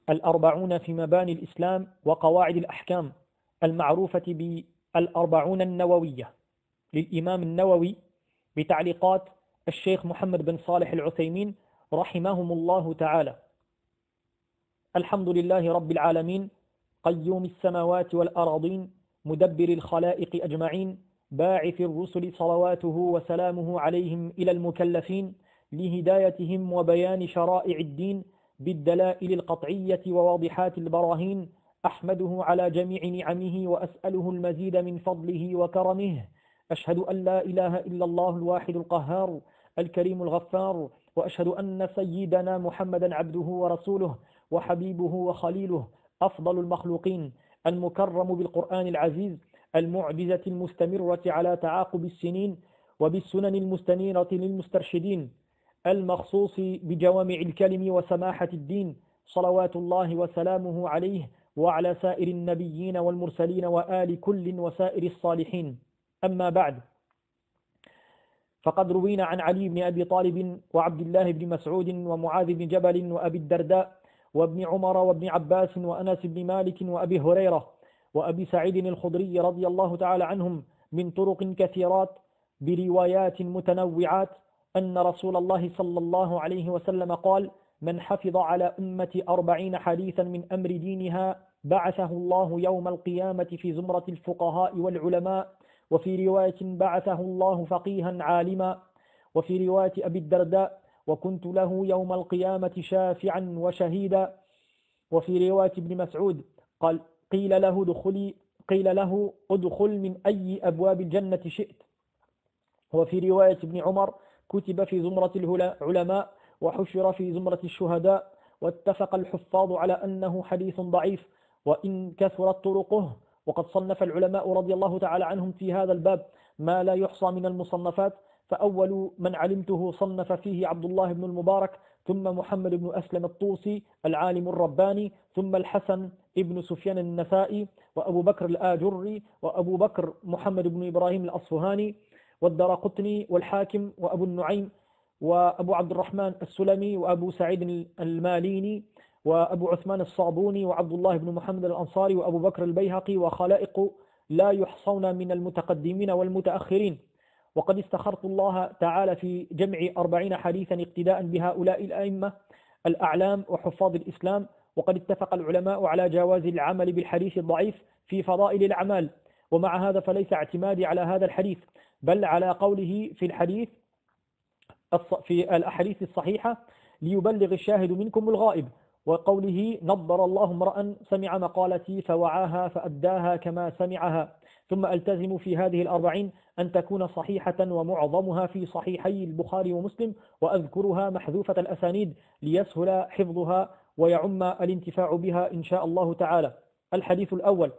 الأربعون في مباني الإسلام وقواعد الأحكام المعروفة بالأربعون النووية للإمام النووي بتعليقات الشيخ محمد بن صالح العثيمين رحمهم الله تعالى. الحمد لله رب العالمين قيوم السماوات والأراضين مدبر الخلائق أجمعين باعث الرسل صلواته وسلامه عليهم إلى المكلفين لهدايتهم وبيان شرائع الدين بالدلائل القطعية وواضحات البراهين. أحمده على جميع نعمه وأسأله المزيد من فضله وكرمه. أشهد أن لا إله إلا الله الواحد القهار الكريم الغفار، وأشهد أن سيدنا محمدا عبده ورسوله وحبيبه وخليله أفضل المخلوقين المكرم بالقرآن العزيز المعجزة المستمرة على تعاقب السنين وبالسنن المستنيرة للمسترشدين المخصوص بجوامع الكلم وسماحة الدين، صلوات الله وسلامه عليه وعلى سائر النبيين والمرسلين وآل كل وسائر الصالحين. أما بعد، فقد روينا عن علي بن أبي طالب وعبد الله بن مسعود ومعاذ بن جبل وأبي الدرداء وابن عمر وابن عباس وأنس بن مالك وأبي هريرة وأبي سعيد الخدري رضي الله تعالى عنهم من طرق كثيرات بروايات متنوعات أن رسول الله صلى الله عليه وسلم قال: من حفظ على أمة 40 حديثا من أمر دينها بعثه الله يوم القيامة في زمرة الفقهاء والعلماء. وفي رواية بعثه الله فقيها عالما. وفي رواية أبي الدرداء: وكنت له يوم القيامة شافعا وشهيدا. وفي رواية ابن مسعود قال: قيل له ادخل من أي أبواب الجنة شئت. وفي رواية ابن عمر: كتب في زمرة العلماء وحشر في زمرة الشهداء. واتفق الحفاظ على أنه حديث ضعيف وإن كثرت طرقه، وقد صنف العلماء رضي الله تعالى عنهم في هذا الباب ما لا يحصى من المصنفات. فأول من علمته صنف فيه عبد الله بن المبارك، ثم محمد بن أسلم الطوسي العالم الرباني، ثم الحسن ابن سفيان النسائي، وأبو بكر الآجري، وأبو بكر محمد بن إبراهيم الأصفهاني، والدرقطني، والحاكم، وأبو النعيم، وأبو عبد الرحمن السلمي، وأبو سعيد الماليني، وأبو عثمان الصابوني، وعبد الله بن محمد الأنصاري، وأبو بكر البيهقي، وخلائق لا يحصون من المتقدمين والمتأخرين. وقد استخرت الله تعالى في جمع 40 حديثا اقتداء بهؤلاء الأئمة الأعلام وحفاظ الإسلام. وقد اتفق العلماء على جواز العمل بالحديث الضعيف في فضائل الأعمال، ومع هذا فليس اعتمادي على هذا الحديث، بل على قوله في الأحاديث الصحيحة: ليبلغ الشاهد منكم الغائب، وقوله: نضر الله امرأ سمع مقالتي فوعاها فأداها كما سمعها. ثم ألتزم في هذه 40 أن تكون صحيحة ومعظمها في صحيحي البخاري ومسلم، وأذكرها محذوفة الأسانيد ليسهل حفظها ويعم الانتفاع بها إن شاء الله تعالى. الحديث الأول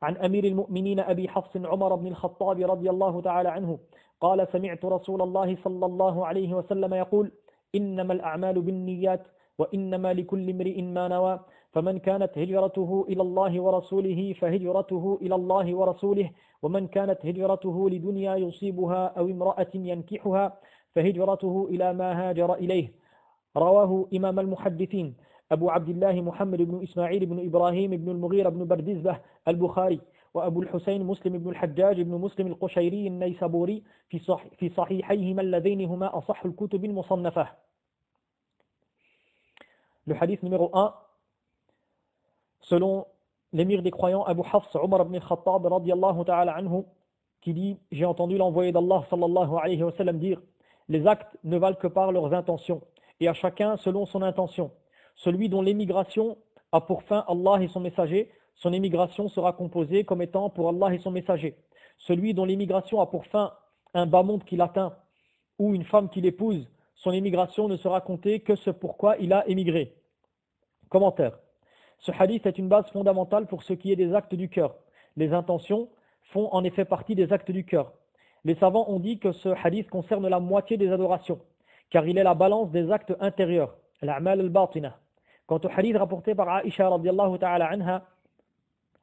عن أمير المؤمنين أبي حفص عمر بن الخطاب رضي الله تعالى عنه قال: سمعت رسول الله صلى الله عليه وسلم يقول: إنما الأعمال بالنيات وإنما لكل امرئ ما نوى، فمن كانت هجرته إلى الله ورسوله فهجرته إلى الله ورسوله، ومن كانت هجرته لدنيا يصيبها أو امرأة ينكحها فهجرته إلى ما هاجر إليه. رواه إمام المحدثين أبو عبد الله محمد بن إسماعيل بن إبراهيم بن المغيرة بن بردزبة البخاري، وأبو الحسين مسلم بن الحجاج بن مسلم القشيري النيسابوري في صحيحيهما اللذين هما أصح الكتب المصنفة. Le hadith numéro 1, selon l'émir des croyants Abu Hafs Umar ibn al-Khattab radiyallahu ta'ala anhu, qui dit: j'ai entendu l'envoyé d'Allah sallallahu alayhi wa sallam dire: les actes ne valent que par leurs intentions, et à chacun selon son intention. Celui dont l'émigration a pour fin Allah et son messager, son émigration sera composée comme étant pour Allah et son messager. Celui dont l'émigration a pour fin un bas monde qu'il atteint, ou une femme qu'il épouse, son émigration ne sera comptée que ce pourquoi il a émigré. Commentaire. Ce hadith est une base fondamentale pour ce qui est des actes du cœur. Les intentions font en effet partie des actes du cœur. Les savants ont dit que ce hadith concerne la moitié des adorations, car il est la balance des actes intérieurs, l'a'mal al-batina. Quant au hadith rapporté par Aïcha radiallahu ta'ala anha,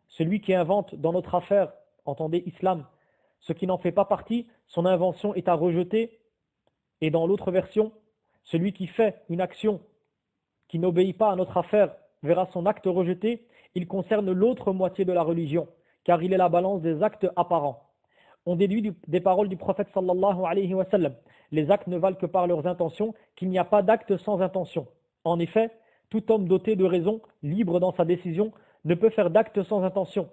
celui qui invente dans notre affaire, entendez islam, ce qui n'en fait pas partie, son invention est à rejeter. Et dans l'autre version, celui qui fait une action qui n'obéit pas à notre affaire, verra son acte rejeté, il concerne l'autre moitié de la religion, car il est la balance des actes apparents. On déduit des paroles du prophète sallallahu alayhi wa sallam. Les actes ne valent que par leurs intentions, qu'il n'y a pas d'acte sans intention. En effet, tout homme doté de raison, libre dans sa décision, ne peut faire d'acte sans intention.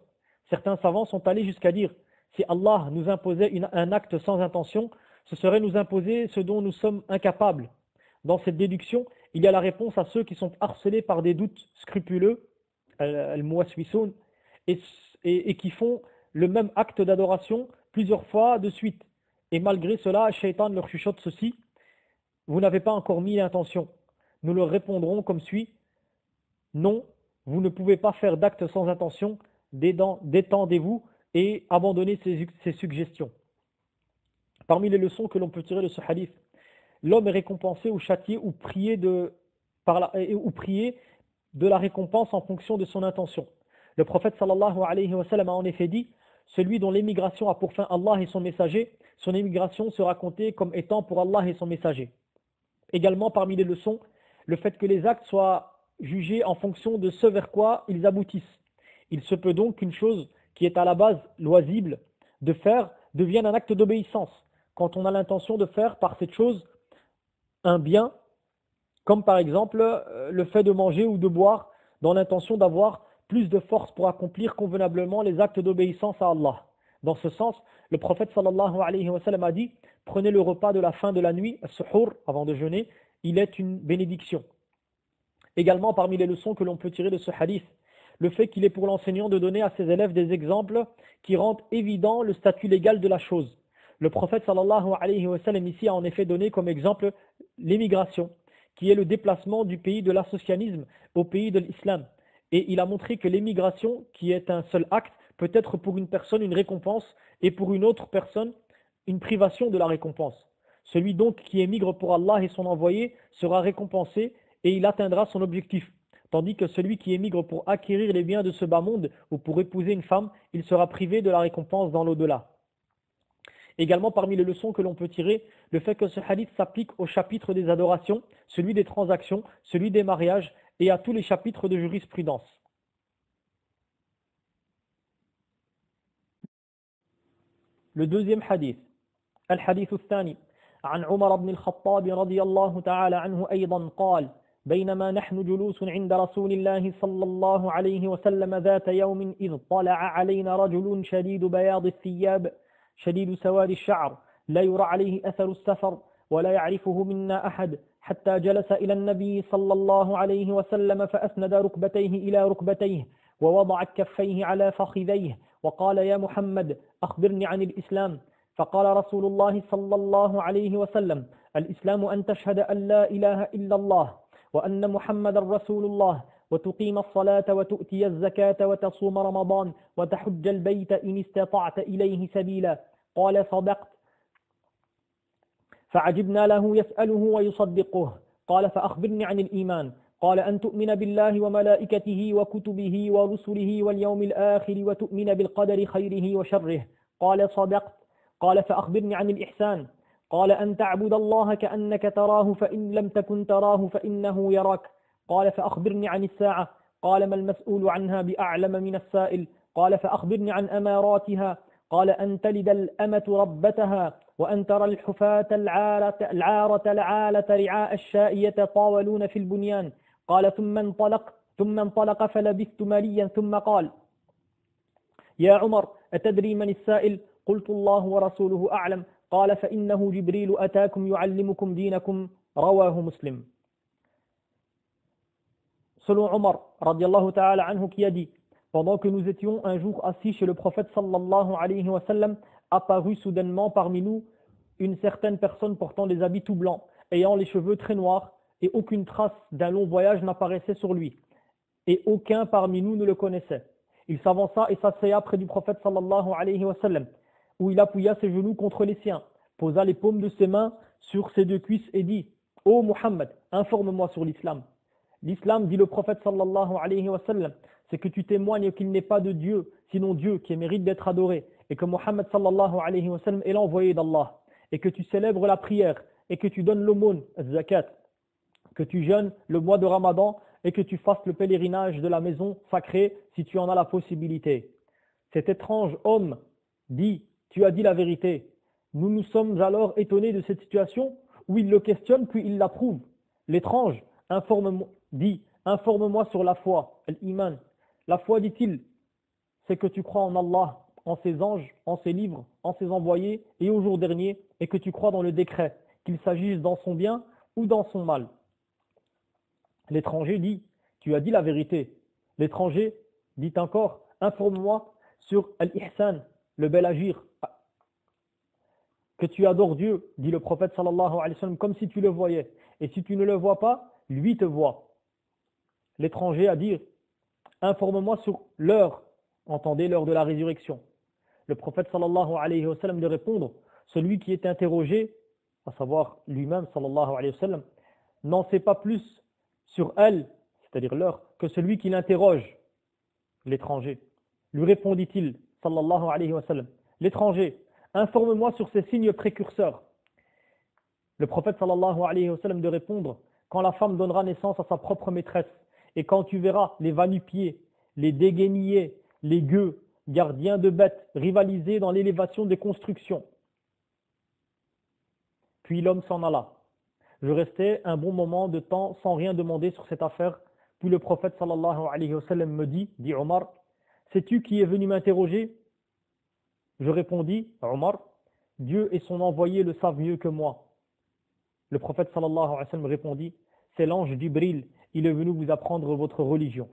Certains savants sont allés jusqu'à dire, si Allah nous imposait un acte sans intention, ce serait nous imposer ce dont nous sommes incapables. Dans cette déduction, il y a la réponse à ceux qui sont harcelés par des doutes scrupuleux, al-muwaswisoun, et qui font le même acte d'adoration plusieurs fois de suite. Et malgré cela, Shaitan leur chuchote ceci, vous n'avez pas encore mis l'intention. Nous leur répondrons comme suit, non, vous ne pouvez pas faire d'acte sans intention, détendez-vous et abandonnez ces suggestions. Parmi les leçons que l'on peut tirer de ce hadith, l'homme est récompensé ou châtié ou prié de la récompense en fonction de son intention. Le prophète sallallahu alayhi wa sallam a en effet dit, celui dont l'émigration a pour fin Allah et son messager, son émigration sera comptée comme étant pour Allah et son messager. Également parmi les leçons, le fait que les actes soient jugés en fonction de ce vers quoi ils aboutissent. Il se peut donc qu'une chose qui est à la base loisible de faire devienne un acte d'obéissance, quand on a l'intention de faire par cette chose un bien, comme par exemple le fait de manger ou de boire dans l'intention d'avoir plus de force pour accomplir convenablement les actes d'obéissance à Allah. Dans ce sens, le prophète sallallahu alayhi wa sallam a dit, prenez le repas de la fin de la nuit, as-suhur, avant de jeûner, il est une bénédiction. Également parmi les leçons que l'on peut tirer de ce hadith, le fait qu'il est pour l'enseignant de donner à ses élèves des exemples qui rendent évident le statut légal de la chose. Le prophète sallallahu alayhi wa sallam ici a en effet donné comme exemple l'émigration, qui est le déplacement du pays de l'associanisme au pays de l'islam. Et il a montré que l'émigration, qui est un seul acte, peut être pour une personne une récompense et pour une autre personne une privation de la récompense. Celui donc qui émigre pour Allah et son envoyé sera récompensé et il atteindra son objectif. Tandis que celui qui émigre pour acquérir les biens de ce bas monde ou pour épouser une femme, il sera privé de la récompense dans l'au-delà. Également parmi les leçons que l'on peut tirer, le fait que ce hadith s'applique au chapitre des adorations, celui des transactions, celui des mariages et à tous les chapitres de jurisprudence. Le deuxième hadith, al-hadith al-thani, عن عمر بن الخطاب رضي الله تعالى عنه أيضا قال بينما نحن جلوس عند رسول الله صلى الله عليه وسلم ذات يوم إذ طلع علينا رجل شديد بياض الثياب شديد سواد الشعر لا يرى عليه أثر السفر ولا يعرفه منا أحد حتى جلس إلى النبي صلى الله عليه وسلم فأسند ركبتيه إلى ركبتيه ووضع كفيه على فخذيه وقال يا محمد أخبرني عن الإسلام فقال رسول الله صلى الله عليه وسلم الإسلام أن تشهد أن لا إله إلا الله وأن محمد رسول الله وتقيم الصلاة وتؤتي الزكاة وتصوم رمضان وتحج البيت إن استطعت إليه سبيلا قال صدقت فعجبنا له يسأله ويصدقه قال فأخبرني عن الإيمان قال أن تؤمن بالله وملائكته وكتبه ورسله واليوم الآخر وتؤمن بالقدر خيره وشره قال صدقت قال فأخبرني عن الإحسان قال أن تعبد الله كأنك تراه فإن لم تكن تراه فإنه يراك قال فأخبرني عن الساعة قال ما المسؤول عنها بأعلم من السائل قال فأخبرني عن أماراتها قال أن تلد الأمة ربتها وأن ترى الحفاة العارة رعاء الشاء يتطاولون في البنيان قال ثم انطلق فلبثت مليا ثم قال يا عمر أتدري من السائل قلت الله ورسوله أعلم قال فإنه جبريل أتاكم يعلمكم دينكم رواه مسلم. Selon Omar radiallahu ta'ala anhu qui a dit, pendant que nous étions un jour assis chez le prophète sallallahu alayhi wa sallam, apparut soudainement parmi nous une certaine personne portant des habits tout blancs, ayant les cheveux très noirs, et aucune trace d'un long voyage n'apparaissait sur lui. Et aucun parmi nous ne le connaissait. Il s'avança et s'assea près du prophète sallallahu alayhi wa sallam, où il appuya ses genoux contre les siens, posa les paumes de ses mains sur ses deux cuisses et dit, ô Muhammad, informe-moi sur l'islam. L'islam, dit le prophète sallallahu alayhi wa sallam, c'est que tu témoignes qu'il n'est pas de Dieu, sinon Dieu qui mérite d'être adoré, et que Muhammad sallallahu alayhi wa sallam est l'envoyé d'Allah, et que tu célèbres la prière, et que tu donnes l'aumône, zakat, que tu jeûnes le mois de Ramadan, et que tu fasses le pèlerinage de la maison sacrée si tu en as la possibilité. Cet étrange homme dit, tu as dit la vérité. Nous nous sommes alors étonnés de cette situation où il le questionne puis il l'approuve. L'étrange dit, informe-moi sur la foi, l'iman. La foi, dit-il, c'est que tu crois en Allah, en ses anges, en ses livres, en ses envoyés et au jour dernier, et que tu crois dans le décret, qu'il s'agisse dans son bien ou dans son mal. L'étranger dit, tu as dit la vérité. L'étranger dit encore, informe-moi sur al-ihsan, le bel agir. Que tu adores Dieu, dit le prophète sallallahu alayhi wa sallam, comme si tu le voyais. Et si tu ne le vois pas, lui te voit. L'étranger a dit, informe-moi sur l'heure, entendez l'heure de la résurrection. Le prophète sallallahu alayhi wa sallam de répondre, celui qui est interrogé, à savoir lui-même sallallahu alayhi wa sallam, n'en sait pas plus sur elle, c'est-à-dire l'heure, que celui qui l'interroge, l'étranger. Lui répondit-il, sallallahu alayhi wa sallam, l'étranger, informe-moi sur ces signes précurseurs. Le prophète sallallahu alayhi wa sallam de répondre, quand la femme donnera naissance à sa propre maîtresse, et quand tu verras les va-nu-pieds, les déguenillés, les gueux, gardiens de bêtes, rivaliser dans l'élévation des constructions. Puis l'homme s'en alla. Je restais un bon moment de temps sans rien demander sur cette affaire. Puis le prophète sallallahu alayhi wa sallam me dit Omar, sais-tu qui est venu m'interroger? Je répondis, Omar, Dieu et son envoyé le savent mieux que moi. Le prophète sallallahu alayhi wa sallam répondit, c'est l'ange Jibril, il est venu vous apprendre votre religion.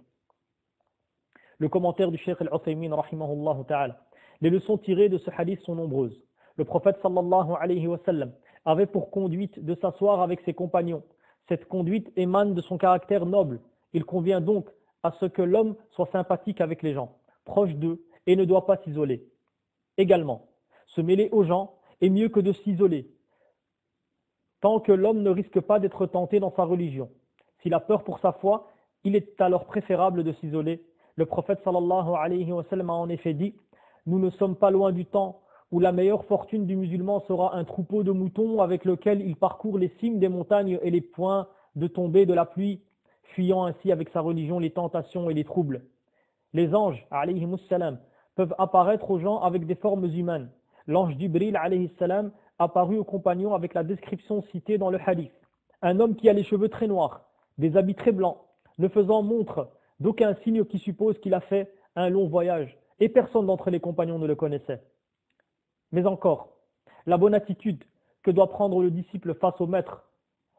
Le commentaire du Cheikh Al-Uthaymin rahimahullah ta'ala. Les leçons tirées de ce hadith sont nombreuses. Le prophète sallallahu alayhi wa sallam avait pour conduite de s'asseoir avec ses compagnons. Cette conduite émane de son caractère noble. Il convient donc à ce que l'homme soit sympathique avec les gens, proche d'eux, et ne doit pas s'isoler. Également, se mêler aux gens est mieux que de s'isoler, tant que l'homme ne risque pas d'être tenté dans sa religion. S'il a peur pour sa foi, il est alors préférable de s'isoler. Le prophète sallallahu alayhi wa sallam a en effet dit, nous ne sommes pas loin du temps où la meilleure fortune du musulman sera un troupeau de moutons avec lequel il parcourt les cimes des montagnes et les points de tombée de la pluie, fuyant ainsi avec sa religion les tentations et les troubles. Les anges, alayhimus salam, peuvent apparaître aux gens avec des formes humaines. L'ange Jibril, alayhi salam, apparut aux compagnons avec la description citée dans le hadith. Un homme qui a les cheveux très noirs, des habits très blancs, ne faisant montre d'aucun signe qui suppose qu'il a fait un long voyage, et personne d'entre les compagnons ne le connaissait. Mais encore, la bonne attitude que doit prendre le disciple face au maître,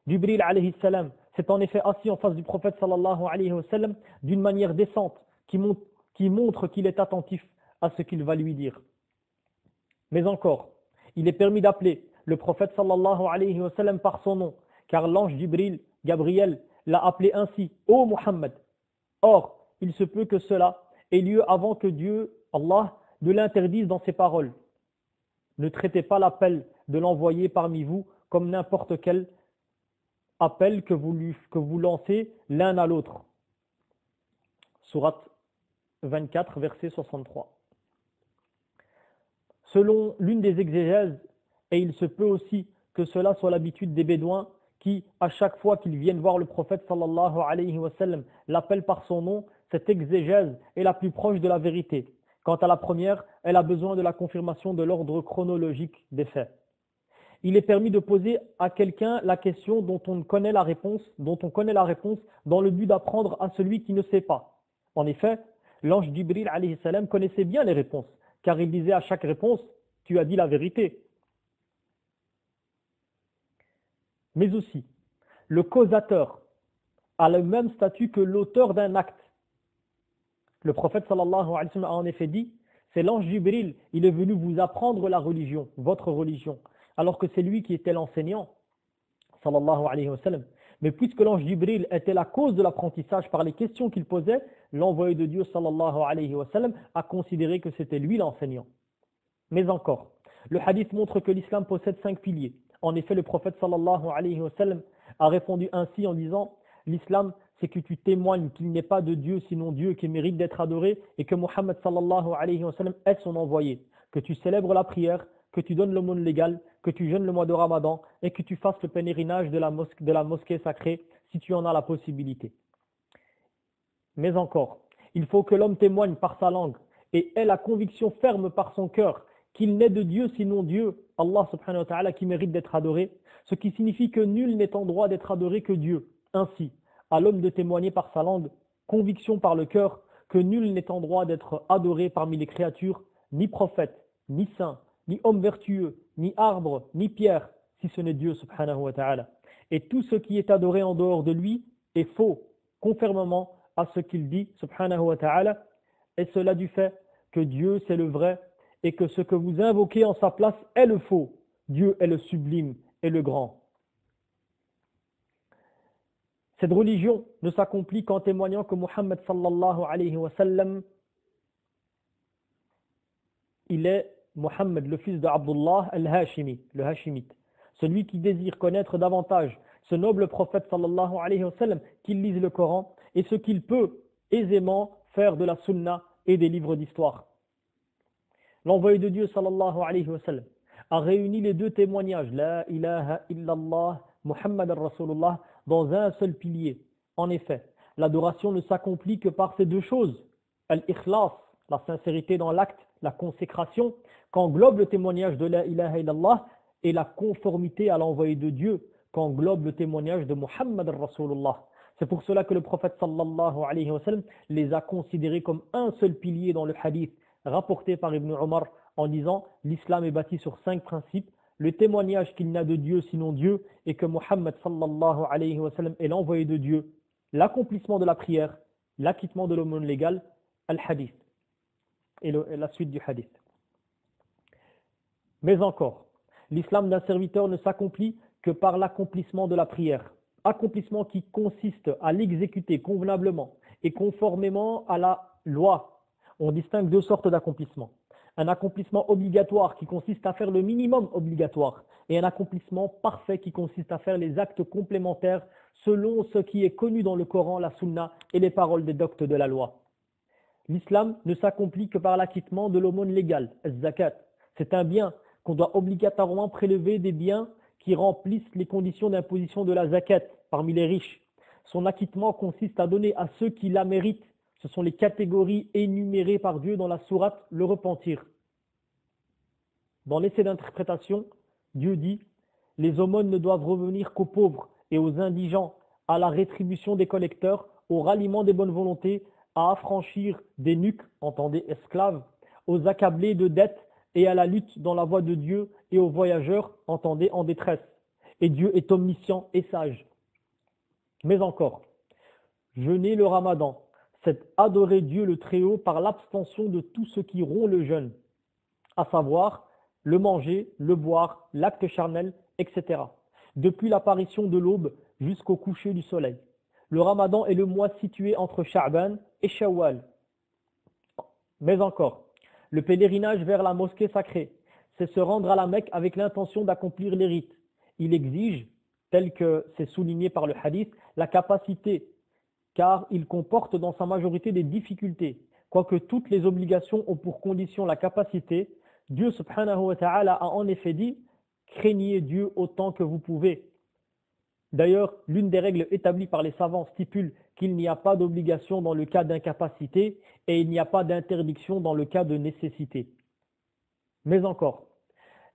Jibril alayhi salam, s'est en effet assis en face du prophète sallallahu alayhi wa sallam d'une manière décente qui montre qu'il est attentif à ce qu'il va lui dire. Mais encore, il est permis d'appeler le prophète sallallahu alayhi wa sallam par son nom, car l'ange Jibril, Gabriel, l'a appelé ainsi, ô Muhammad. Or, il se peut que cela ait lieu avant que Dieu, Allah, ne l'interdise dans ses paroles. Ne traitez pas l'appel de l'envoyé parmi vous comme n'importe quel appel que vous lancez l'un à l'autre. Sourate 24, verset 63. Selon l'une des exégèses, et il se peut aussi que cela soit l'habitude des Bédouins qui, à chaque fois qu'ils viennent voir le prophète sallallahu alayhi wa sallam, l'appellent par son nom, cette exégèse est la plus proche de la vérité. Quant à la première, elle a besoin de la confirmation de l'ordre chronologique des faits. Il est permis de poser à quelqu'un la question dont on connaît la réponse dans le but d'apprendre à celui qui ne sait pas. En effet, l'ange Jibril alayhi salam connaissait bien les réponses, car il disait à chaque réponse, tu as dit la vérité. Mais aussi, le causateur a le même statut que l'auteur d'un acte. Le prophète sallallahu alayhi wa sallam a en effet dit, c'est l'ange Jibril, il est venu vous apprendre la religion, votre religion, alors que c'est lui qui était l'enseignant, sallallahu alayhi wa sallam. Mais puisque l'ange Jibril était la cause de l'apprentissage par les questions qu'il posait, l'envoyé de Dieu sallallahu alayhi wa sallam a considéré que c'était lui l'enseignant. Mais encore, le hadith montre que l'islam possède 5 piliers. En effet, le prophète sallallahu alayhi wa sallam a répondu ainsi en disant, l'islam c'est que tu témoignes qu'il n'est pas de Dieu sinon Dieu qui mérite d'être adoré et que Muhammad sallallahu alayhi wa sallam est son envoyé, que tu célèbres la prière, que tu donnes l'aumône légale, que tu jeûnes le mois de Ramadan et que tu fasses le pèlerinage de la mosquée sacrée si tu en as la possibilité. Mais encore, il faut que l'homme témoigne par sa langue et ait la conviction ferme par son cœur qu'il n'est de Dieu sinon Dieu, Allah subhanahu wa ta'ala, qui mérite d'être adoré, ce qui signifie que nul n'est en droit d'être adoré que Dieu. Ainsi, à l'homme de témoigner par sa langue, conviction par le cœur, que nul n'est en droit d'être adoré parmi les créatures, ni prophète, ni saint, ni homme vertueux, ni arbre, ni pierre, si ce n'est Dieu subhanahu wa ta'ala. Et tout ce qui est adoré en dehors de lui est faux, conformément à ce qu'il dit subhanahu wa ta'ala, et cela du fait que Dieu c'est le vrai, et que ce que vous invoquez en sa place est le faux. Dieu est le sublime et le grand. Cette religion ne s'accomplit qu'en témoignant que Muhammad sallallahu alayhi wa sallam, il est Muhammad, le fils d'Abdullah al-Hashimi, le Hashimite. Celui qui désire connaître davantage ce noble prophète sallallahu alayhi wa sallam, qu'il lise le Coran et ce qu'il peut aisément faire de la sunna et des livres d'histoire. L'envoyé de Dieu sallallahu alayhi wa sallam a réuni les deux témoignages, la ilaha illallah, Muhammad al-Rasulullah, dans un seul pilier. En effet, l'adoration ne s'accomplit que par ces deux choses, al-ikhlas, la sincérité dans l'acte, la consécration, qu'englobe le témoignage de la ilaha illallah, et la conformité à l'envoyé de Dieu, qu'englobe le témoignage de Muhammad al-Rasulullah. C'est pour cela que le prophète sallallahu alayhi wa sallam les a considérés comme un seul pilier dans le hadith rapporté par Ibn Omar en disant l'islam est bâti sur 5 principes, le témoignage qu'il n'y a de Dieu sinon Dieu et que Muhammad sallallahu alayhi wa sallam est l'envoyé de Dieu, l'accomplissement de la prière, l'acquittement de l'aumône légale, al-hadith et la suite du hadith. Mais encore, l'islam d'un serviteur ne s'accomplit que par l'accomplissement de la prière, accomplissement qui consiste à l'exécuter convenablement et conformément à la loi. On distingue deux sortes d'accomplissement. Un accomplissement obligatoire qui consiste à faire le minimum obligatoire et un accomplissement parfait qui consiste à faire les actes complémentaires selon ce qui est connu dans le Coran, la Sunna et les paroles des doctes de la loi. L'islam ne s'accomplit que par l'acquittement de l'aumône légale, az-zakat. C'est un bien qu'on doit obligatoirement prélever des biens qui remplissent les conditions d'imposition de la zakat parmi les riches. Son acquittement consiste à donner à ceux qui la méritent. Ce sont les catégories énumérées par Dieu dans la sourate le repentir. Dans l'essai d'interprétation, Dieu dit « Les aumônes ne doivent revenir qu'aux pauvres et aux indigents, à la rétribution des collecteurs, au ralliement des bonnes volontés, à affranchir des nuques, entendez esclaves, aux accablés de dettes et à la lutte dans la voie de Dieu et aux voyageurs, entendez en détresse. Et Dieu est omniscient et sage. » Mais encore, jeûner le ramadan, c'est adorer Dieu le Très-Haut par l'abstention de tout ce qui rompt le jeûne, à savoir le manger, le boire, l'acte charnel, etc. Depuis l'apparition de l'aube jusqu'au coucher du soleil. Le ramadan est le mois situé entre Sha'ban et Shawwal. Mais encore, le pèlerinage vers la mosquée sacrée, c'est se rendre à la Mecque avec l'intention d'accomplir les rites. Il exige, tel que c'est souligné par le hadith, la capacité, car il comporte dans sa majorité des difficultés. Quoique toutes les obligations ont pour condition la capacité, Dieu subhanahu wa ta'ala a en effet dit « Craignez Dieu autant que vous pouvez ». D'ailleurs, l'une des règles établies par les savants stipule qu'il n'y a pas d'obligation dans le cas d'incapacité et il n'y a pas d'interdiction dans le cas de nécessité. Mais encore,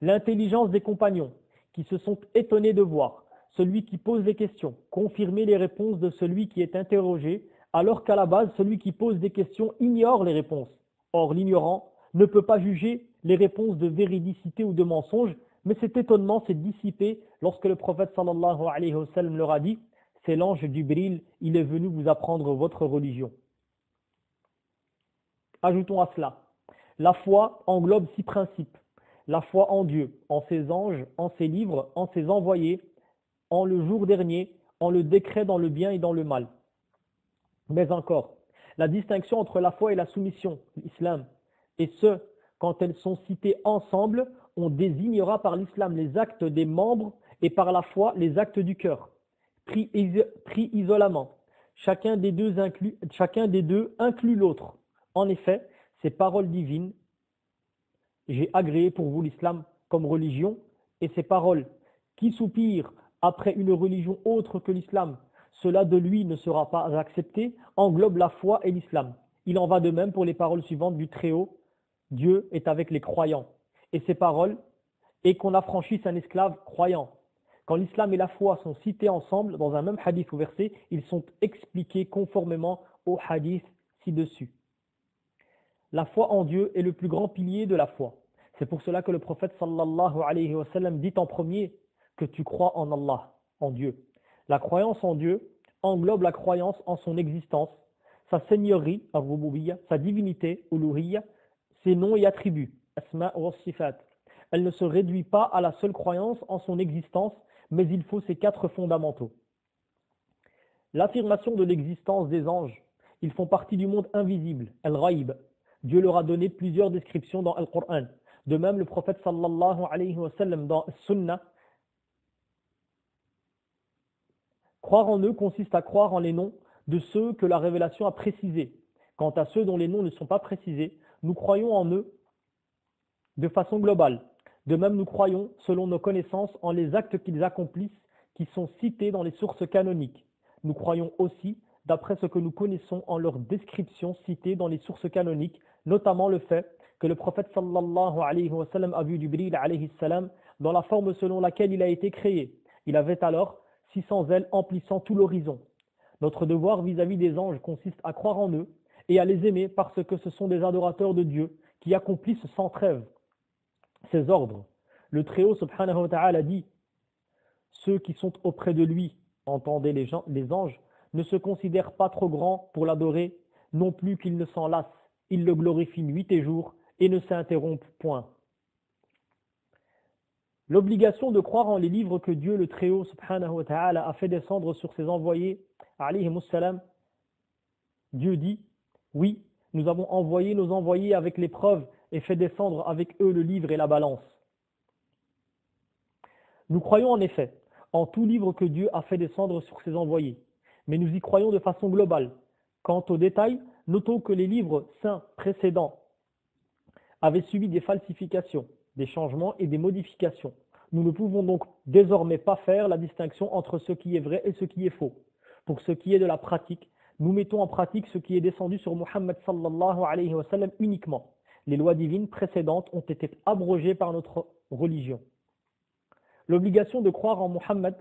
l'intelligence des compagnons qui se sont étonnés de voir celui qui pose des questions confirmer les réponses de celui qui est interrogé, alors qu'à la base, celui qui pose des questions ignore les réponses. Or, l'ignorant ne peut pas juger les réponses de véridicité ou de mensonge, mais cet étonnement s'est dissipé lorsque le prophète sallallahu alayhi wa sallam leur a dit « C'est l'ange Jibril, il est venu vous apprendre votre religion. » Ajoutons à cela, la foi englobe 6 principes. La foi en Dieu, en ses anges, en ses livres, en ses envoyés, en le jour dernier, en le décret dans le bien et dans le mal. Mais encore, la distinction entre la foi et la soumission, l'islam, et ce, quand elles sont citées ensemble, on désignera par l'islam les actes des membres et par la foi les actes du cœur. Pris isolément, chacun des deux inclut l'autre. En effet, ces paroles divines, j'ai agréé pour vous l'islam comme religion, et ces paroles qui soupirent après une religion autre que l'islam cela de lui ne sera pas accepté, englobe la foi et l'islam. Il en va de même pour les paroles suivantes du Très-Haut, Dieu est avec les croyants. Et ces paroles, et qu'on affranchisse un esclave croyant. Quand l'islam et la foi sont cités ensemble dans un même hadith ou verset, ils sont expliqués conformément au hadith ci-dessus. La foi en Dieu est le plus grand pilier de la foi. C'est pour cela que le prophète sallallahu alayhi wa sallam dit en premier que tu crois en Allah, en Dieu. La croyance en Dieu englobe la croyance en son existence, sa seigneurie, ar-rububiyya, sa divinité, uluhiyya, ses noms et attributs, asma wa sifat. Elle ne se réduit pas à la seule croyance en son existence, mais il faut ces 4 fondamentaux. L'affirmation de l'existence des anges, ils font partie du monde invisible, al-ghaib. Dieu leur a donné plusieurs descriptions dans le Coran. De même, le prophète sallallahu alayhi wa sallam dans Sunnah, croire en eux consiste à croire en les noms de ceux que la révélation a précisés. Quant à ceux dont les noms ne sont pas précisés, nous croyons en eux de façon globale. De même, nous croyons, selon nos connaissances, en les actes qu'ils accomplissent, qui sont cités dans les sources canoniques. Nous croyons aussi, d'après ce que nous connaissons, en leurs descriptions citées dans les sources canoniques, notamment le fait que le prophète sallallahu alayhi wa sallam a vu Jibril alayhi salam dans la forme selon laquelle il a été créé. Il avait alors 600 ailes emplissant tout l'horizon. Notre devoir vis-à-vis des anges consiste à croire en eux et à les aimer parce que ce sont des adorateurs de Dieu qui accomplissent sans trêve ses ordres. Le Très-Haut subhanahu wa ta'ala dit: ceux qui sont auprès de lui, entendez les anges, ne se considèrent pas trop grands pour l'adorer, non plus qu'ils ne s'en lassent. Ils le glorifient nuit et jour et ne s'interrompent point. L'obligation de croire en les livres que Dieu le Très-Haut subhanahu wa ta'ala a fait descendre sur ses envoyés, alayhimus salam, Dieu dit: oui, nous avons envoyé nos envoyés avec les preuves et fait descendre avec eux le livre et la balance. Nous croyons en effet en tout livre que Dieu a fait descendre sur ses envoyés, mais nous y croyons de façon globale. Quant aux détails, notons que les livres saints précédents avaient subi des falsifications, des changements et des modifications. Nous ne pouvons donc désormais pas faire la distinction entre ce qui est vrai et ce qui est faux. Pour ce qui est de la pratique, nous mettons en pratique ce qui est descendu sur Muhammad sallallahu alayhi wa sallam uniquement. Les lois divines précédentes ont été abrogées par notre religion. L'obligation de croire en Muhammad,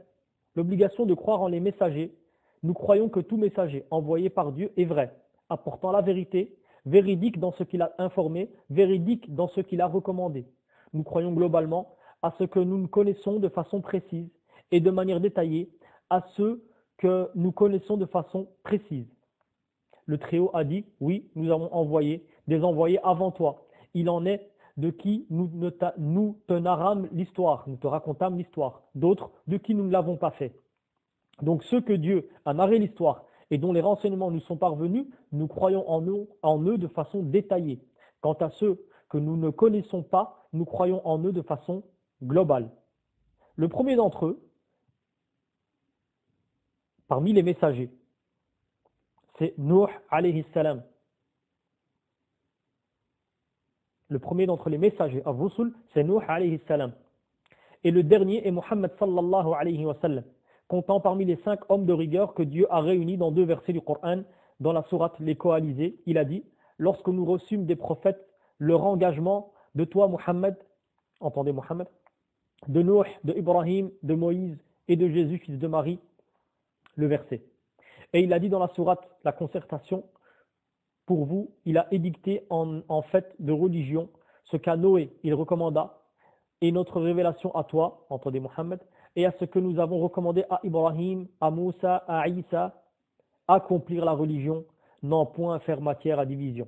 l'obligation de croire en les messagers, nous croyons que tout messager envoyé par Dieu est vrai, apportant la vérité, véridique dans ce qu'il a informé, véridique dans ce qu'il a recommandé. Nous croyons globalement à ce que nous connaissons de façon précise et de manière détaillée à ceux que nous connaissons de façon précise. Le Très-Haut a dit: oui, nous avons envoyé des envoyés avant toi. Il en est de qui nous te narrâmes l'histoire, nous te racontâmes l'histoire. D'autres de qui nous ne l'avons pas fait. Donc ceux que Dieu a narré l'histoire et dont les renseignements nous sont parvenus, nous croyons en eux de façon détaillée. Quant à ceux que nous ne connaissons pas, nous croyons en eux de façon globale. Le premier d'entre eux, parmi les messagers, c'est Nuh alayhi salam. Le premier d'entre les messagers, ar-rusul, c'est Nuh alayhi salam. Et le dernier est Muhammad sallallahu alayhi wa sallam, comptant parmi les 5 hommes de rigueur que Dieu a réunis dans 2 versets du Coran, dans la sourate Les Coalisés. Il a dit: lorsque nous reçûmes des prophètes leur engagement de toi Muhammad, entendez Muhammad, de Nuh, de Ibrahim, de Moïse et de Jésus, fils de Marie, le verset. Et il a dit dans la sourate La Concertation: pour vous, il a édicté en fait de religion ce qu'à Noé il recommanda, et notre révélation à toi, entendez Muhammad, et à ce que nous avons recommandé à Ibrahim, à Moussa, à Isa, accomplir la religion, non point faire matière à division.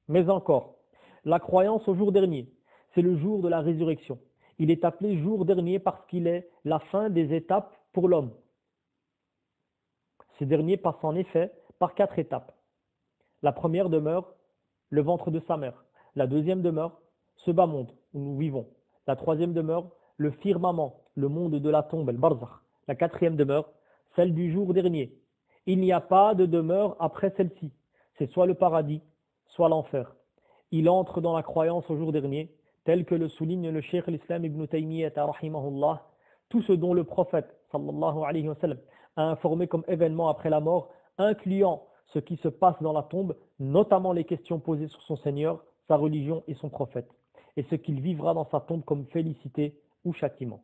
Mais encore, la croyance au jour dernier, c'est le jour de la résurrection. Il est appelé jour dernier parce qu'il est la fin des étapes pour l'homme. Ces derniers passent en effet par 4 étapes. La première demeure le ventre de sa mère. La deuxième demeure ce bas monde où nous vivons. La troisième demeure le firmament, le monde de la tombe, le barzakh. La quatrième demeure celle du jour dernier. Il n'y a pas de demeure après celle-ci. C'est soit le paradis, soit l'enfer. Il entre dans la croyance au jour dernier, tel que le souligne le Cheikh l'Islam Ibn Taymiyyah rahimahullah. Tout ce dont le prophète sallallahu alayhi wa sallam, a informé comme événement après la mort, incluant ce qui se passe dans la tombe, notamment les questions posées sur son Seigneur, sa religion et son prophète, et ce qu'il vivra dans sa tombe comme félicité ou châtiment.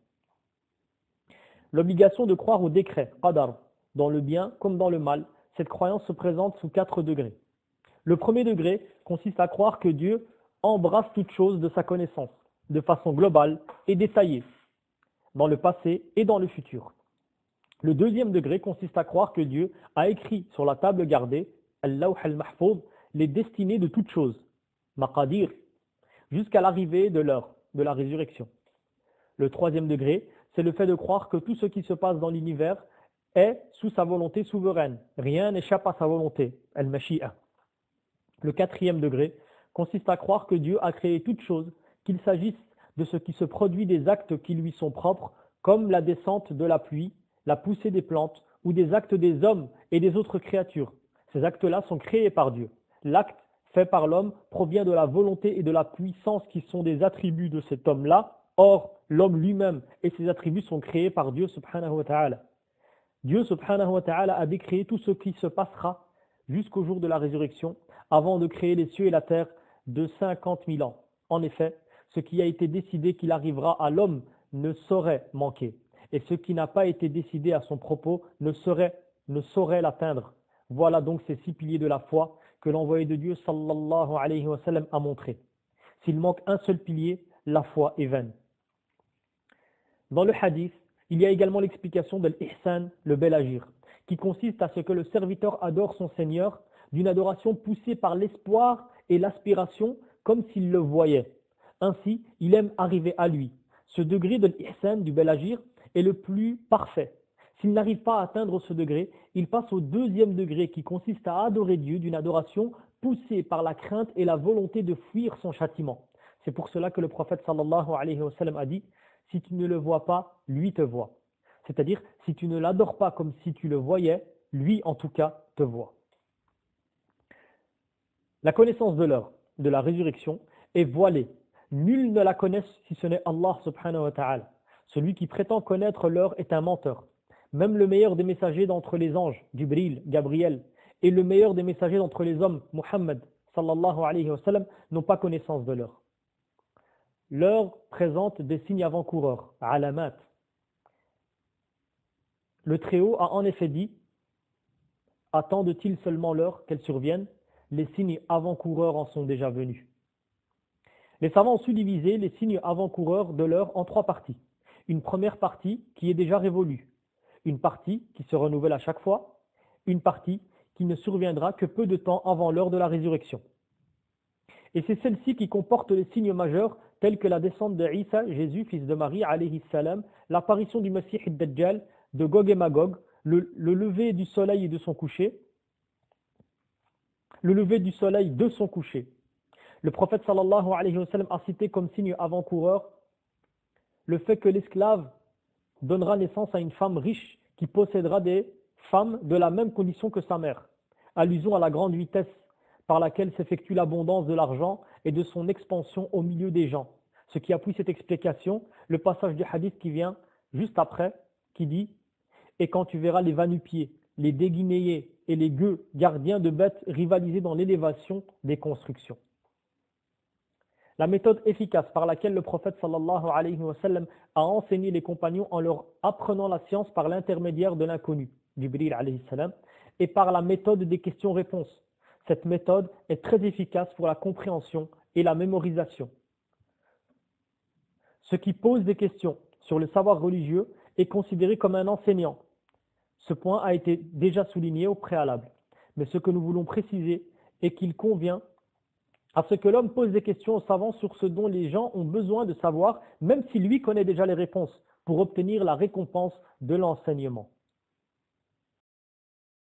L'obligation de croire au décret, qadar, dans le bien comme dans le mal, cette croyance se présente sous 4 degrés. Le premier degré consiste à croire que Dieu embrasse toute chose de sa connaissance, de façon globale et détaillée, dans le passé et dans le futur. Le deuxième degré consiste à croire que Dieu a écrit sur la table gardée, al-lawh al-mahfouz, les destinées de toutes choses, maqadir, jusqu'à l'arrivée de l'heure de la résurrection. Le troisième degré, c'est le fait de croire que tout ce qui se passe dans l'univers est sous sa volonté souveraine. Rien n'échappe à sa volonté, al-mashi'a. Le quatrième degré consiste à croire que Dieu a créé toutes choses, qu'il s'agisse de ce qui se produit des actes qui lui sont propres, comme la descente de la pluie, la poussée des plantes, ou des actes des hommes et des autres créatures. Ces actes-là sont créés par Dieu. L'acte fait par l'homme provient de la volonté et de la puissance qui sont des attributs de cet homme-là. Or, l'homme lui-même et ses attributs sont créés par Dieu subhanahu wa ta'ala. Dieu subhanahu wa ta'ala a décréé tout ce qui se passera jusqu'au jour de la résurrection, avant de créer les cieux et la terre de 50 000 ans. En effet, ce qui a été décidé qu'il arrivera à l'homme ne saurait manquer. Et ce qui n'a pas été décidé à son propos ne saurait l'atteindre. Voilà donc ces 6 piliers de la foi que l'envoyé de Dieu sallallahu alayhi wa sallam a montré. S'il manque un seul pilier, la foi est vaine. Dans le hadith, il y a également l'explication de l'ihsan, le bel agir, qui consiste à ce que le serviteur adore son Seigneur d'une adoration poussée par l'espoir et l'aspiration comme s'il le voyait. Ainsi, il aime arriver à lui. Ce degré de l'ihsan, du bel agir, est le plus parfait. S'il n'arrive pas à atteindre ce degré, il passe au deuxième degré qui consiste à adorer Dieu d'une adoration poussée par la crainte et la volonté de fuir son châtiment. C'est pour cela que le prophète sallallahu alayhi wa sallam a dit « Si tu ne le vois pas, lui te voit ». C'est-à-dire, si tu ne l'adores pas comme si tu le voyais, lui en tout cas te voit. La connaissance de l'heure, de la résurrection, est voilée. Nul ne la connaît si ce n'est Allah subhanahu wa ta'ala. Celui qui prétend connaître l'heure est un menteur. Même le meilleur des messagers d'entre les anges, Jibril, Gabriel, et le meilleur des messagers d'entre les hommes, Muhammad, sallallahu alayhi wa sallam, n'ont pas connaissance de l'heure. L'heure présente des signes avant-coureurs, alamat. Le Très-Haut a en effet dit « Attendent-ils seulement l'heure qu'elle survienne ? Les signes avant-coureurs en sont déjà venus. » Les savants ont su diviser les signes avant-coureurs de l'heure en 3 parties. Une première partie qui est déjà révolue, une partie qui se renouvelle à chaque fois, une partie qui ne surviendra que peu de temps avant l'heure de la résurrection. Et c'est celle-ci qui comporte les signes majeurs tels que la descente de Isa, Jésus, fils de Marie, alayhi salam, l'apparition du Messie ad-Dajjal, de Gog et Magog, le lever du soleil et de son coucher, le lever du soleil de son coucher. Le prophète sallallahu alayhi wa sallam a cité comme signe avant-coureur le fait que l'esclave donnera naissance à une femme riche qui possédera des femmes de la même condition que sa mère. Allusion à la grande vitesse par laquelle s'effectue l'abondance de l'argent et de son expansion au milieu des gens. Ce qui appuie cette explication, le passage du hadith qui vient juste après, qui dit « Et quand tu verras les va-nu-pieds, les déguinéés et les gueux, gardiens de bêtes rivaliser dans l'élévation des constructions. » La méthode efficace par laquelle le prophète sallallahu alayhi wa sallam a enseigné les compagnons en leur apprenant la science par l'intermédiaire de l'inconnu, Jibril alayhi salam, et par la méthode des questions-réponses. Cette méthode est très efficace pour la compréhension et la mémorisation. Ce qui pose des questions sur le savoir religieux est considéré comme un enseignant. Ce point a été déjà souligné au préalable. Mais ce que nous voulons préciser est qu'il convient à ce que l'homme pose des questions aux savants sur ce dont les gens ont besoin de savoir, même si lui connaît déjà les réponses, pour obtenir la récompense de l'enseignement.